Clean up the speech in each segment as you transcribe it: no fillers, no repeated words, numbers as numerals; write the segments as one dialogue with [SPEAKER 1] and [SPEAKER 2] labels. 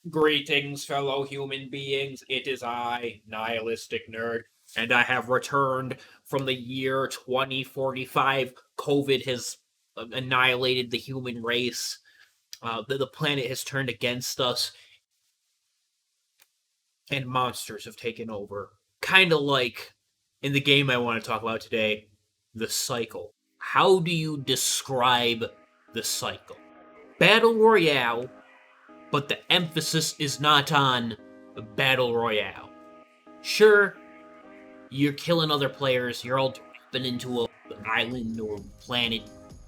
[SPEAKER 1] Greetings, fellow human beings. It is I, Nihilistic Nerd, and I have returned from the year 2045. COVID has annihilated the human race. The planet has turned against us, and monsters have taken over. Kind of like in the game I want to talk about today, the cycle. How do you describe the cycle? Battle Royale, but the emphasis is not on Battle Royale. Sure, you're killing other players, you're all dropping into an island or planet,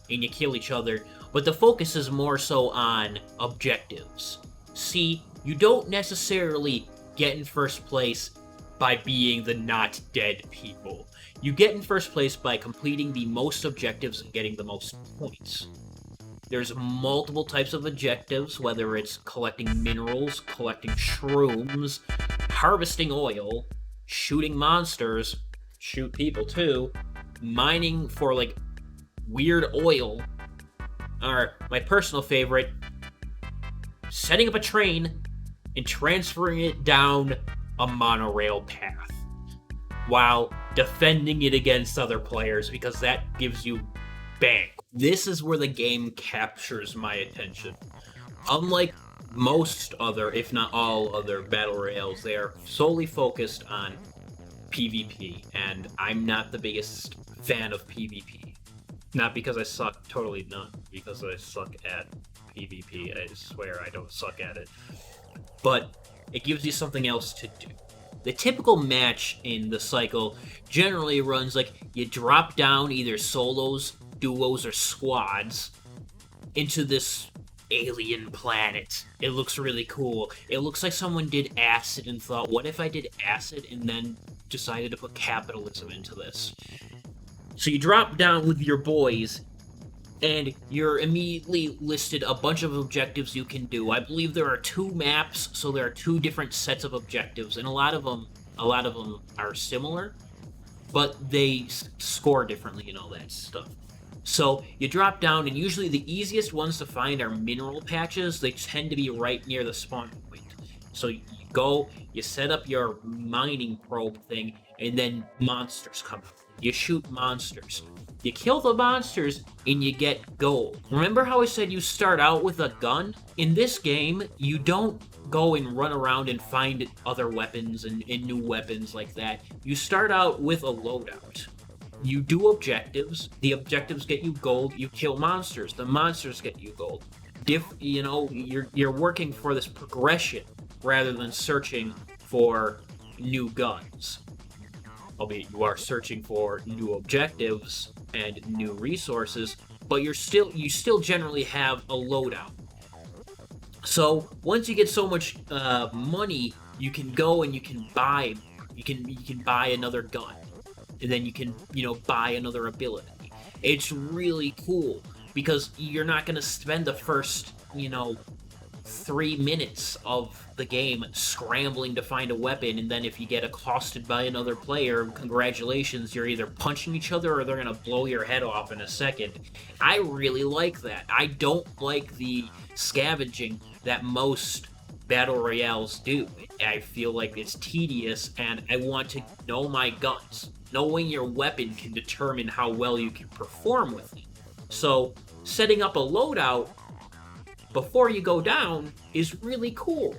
[SPEAKER 1] and you kill each other, but the focus is more so on objectives. See, you don't necessarily get in first place by being the not dead people. You get in first place by completing the most objectives and getting the most points. There's multiple types of objectives, whether it's collecting minerals, collecting shrooms, harvesting oil, shooting monsters, shoot people too, mining for like weird oil, or my personal favorite, setting up a train and transferring it down a monorail path while defending it against other players because that gives you bank. This is where the game captures my attention. Unlike most other, if not all other battle royales, they are solely focused on PvP, and I'm not the biggest fan of PvP. Not because I suck, totally not because I suck at PvP. I swear I don't suck at it. But it gives you something else to do. The typical match in the cycle generally runs like you drop down either solos, duos, or squads into this alien planet. It looks really cool. It looks like someone did acid and thought, what if I did acid and then decided to put capitalism into this? So you drop down with your boys, and you're immediately listed a bunch of objectives you can do. I believe there are two maps, so there are two different sets of objectives, and a lot of them are similar, but they score differently and all that stuff. So you drop down, and usually the easiest ones to find are mineral patches. They tend to be right near the spawn point. So you go, you set up your mining probe thing, and then monsters come out. You shoot monsters. You kill the monsters, and you get gold. Remember how I said you start out with a gun? In this game, you don't go and run around and find other weapons and new weapons like that. You start out with a loadout. You do objectives. The objectives get you gold. You kill monsters. The monsters get you gold. You're working for this progression rather than searching for new guns. Albeit you are searching for new objectives and new resources, but you still generally have a loadout. So once you get so much money, you can go and you can buy another gun, and then you can buy another ability. It's really cool because you're not going to spend the first 3 minutes of the game scrambling to find a weapon, and then if you get accosted by another player, congratulations, you're either punching each other or they're gonna blow your head off in a second. I really like that. I don't like the scavenging that most battle royales do. I feel like it's tedious, and I want to know my guns. Knowing your weapon can determine how well you can perform with it. So setting up a loadout before you go down is really cool.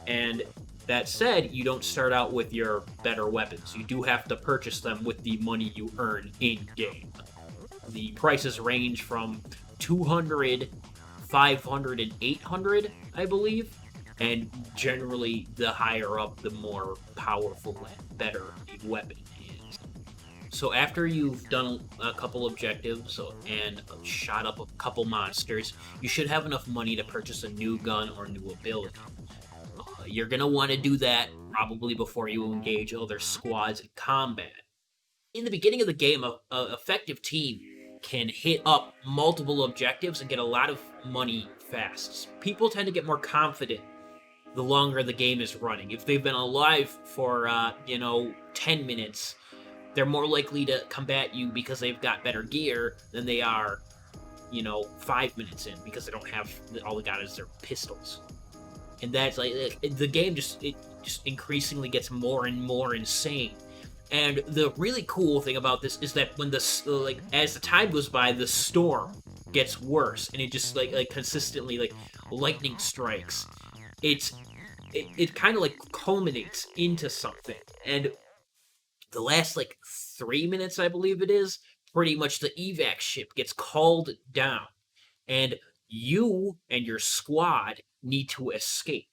[SPEAKER 1] And that said, you don't start out with your better weapons. You do have to purchase them with the money you earn in game. The prices range from 200, 500, and 800, I believe. And generally, the higher up, the more powerful and better the weapon is. So after you've done a couple objectives and shot up a couple monsters, you should have enough money to purchase a new gun or new ability. You're going to want to do that probably before you engage other squads in combat. In the beginning of the game, a effective team can hit up multiple objectives and get a lot of money fast. People tend to get more confident the longer the game is running. If they've been alive for 10 minutes, they're more likely to combat you because they've got better gear than they are 5 minutes in, because they don't have, all they got is their pistols. and that's like the game just increasingly gets more and more insane. And the really cool thing about this is that when like as the time goes by, the storm gets worse, and it just like consistently like lightning strikes. It's it kind of like culminates into something, and the last like 3 minutes, I believe it is, pretty much the evac ship gets called down, and you and your squad need to escape.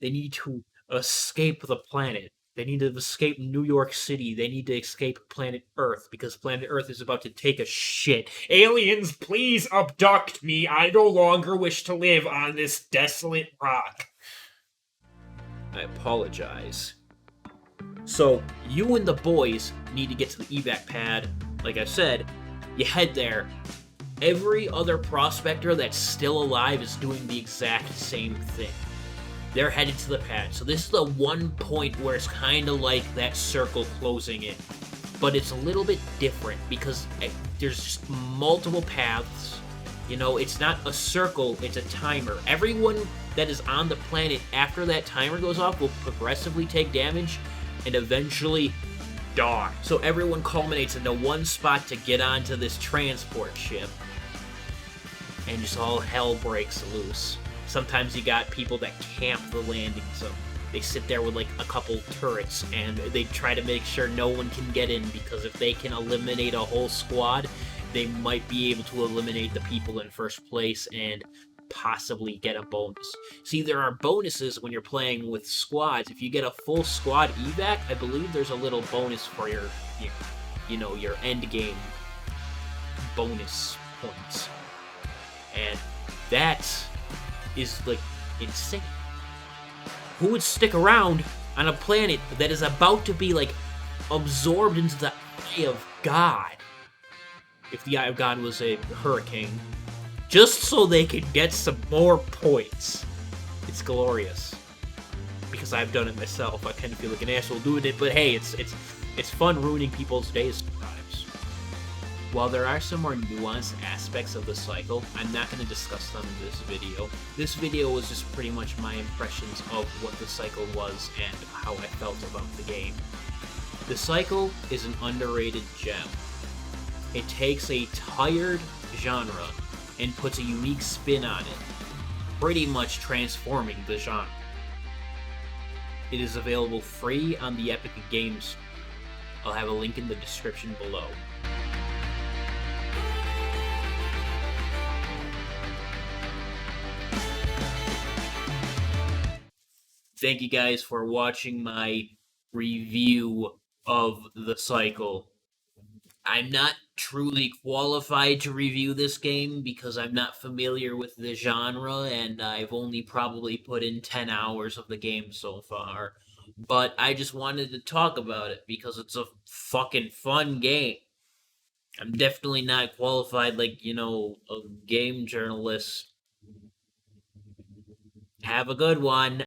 [SPEAKER 1] They need to escape the planet. They need to escape New York City. They need to escape planet Earth because planet Earth is about to take a shit. Aliens, please abduct me. I no longer wish to live on this desolate rock. I apologize. So, you and the boys need to get to the evac pad. Like I said, you head there. Every other prospector that's still alive is doing the exact same thing. They're headed to the pad. So this is the one point where it's kind of like that circle closing in. But it's a little bit different because there's just multiple paths. You know, it's not a circle, it's a timer. Everyone that is on the planet after that timer goes off will progressively take damage and eventually die. So everyone culminates into one spot to get onto this transport ship. And just all hell breaks loose. Sometimes you got people that camp the landing zone. They sit there with like a couple turrets and they try to make sure no one can get in, because if they can eliminate a whole squad, they might be able to eliminate the people in first place and possibly get a bonus. See, there are bonuses when you're playing with squads. If you get a full squad evac, I believe there's a little bonus for your your end game bonus points. And that is like insane. Who would stick around on a planet that is about to be like absorbed into the eye of God? If the eye of God was a hurricane, just so they could get some more points. It's glorious. Because I've done it myself. I kind of feel like an asshole doing it, but hey, it's fun ruining people's days sometimes. While there are some more nuanced aspects of the cycle, I'm not going to discuss them in this video. This video was just pretty much my impressions of what the cycle was and how I felt about the game. The cycle is an underrated gem. It takes a tired genre and puts a unique spin on it, pretty much transforming the genre. It is available free on the Epic Games. I'll have a link in the description below. Thank you guys for watching my review of the cycle. I'm not truly qualified to review this game because I'm not familiar with the genre and I've only probably put in 10 hours of the game so far. But I just wanted to talk about it because it's a fucking fun game. I'm definitely not qualified like, a game journalist. Have a good one.